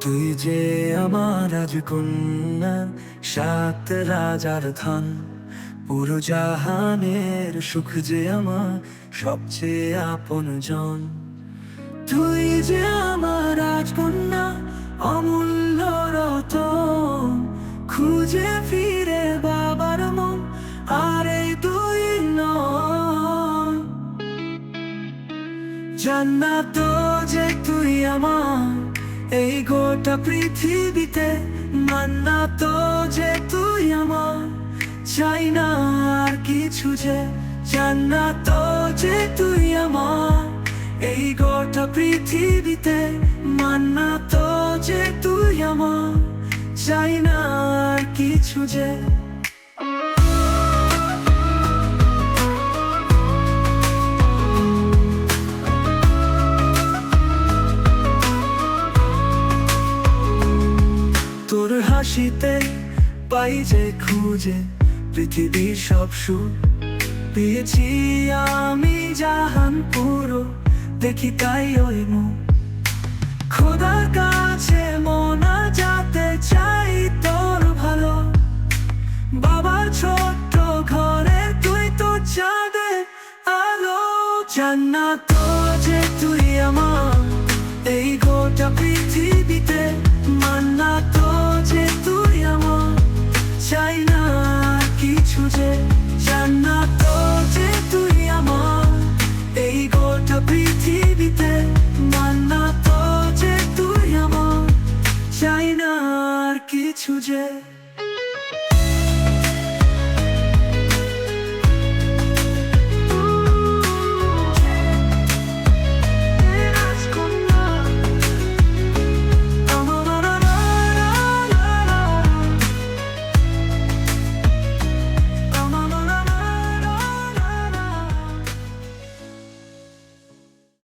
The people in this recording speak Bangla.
তুই যে আমার রাজকন্যা, সাত রাজার ধন, পুরো জাহানের সুখ যে আমার সবচেয়ে আপন জন। তুই যে আমার রাজকন্যা, অমূল্য রতন, খুঁজে ফিরে বাবার মন, আর এই দুই নয়। জান্নাত যে তুই আমার এই গোটা পৃথিবীতে, মান্নাত যে তুই আমার, চাই না আর কিছু যে। জান্নাত যে তুই আমার এই গোটা পৃথিবীতে, মান্নাত যে তুই আমার, চাই না আর কিছু যে। তোর হাসিতে পাই যে খুঁজে পৃথিবীর সব সুর, পেয়েছি আমি জাহান পুরো, দেখি তাই ওই মুখ। খোদার কাছে মোনাজাতে চাই তোর ভালো, বাবার ছোট্ট ঘরে তুই তো চাঁদের আলো। জান্নাত যে তুই আমার এই গোটা পৃথিবীতে, মান্নাত যে তুই আমার, চাই না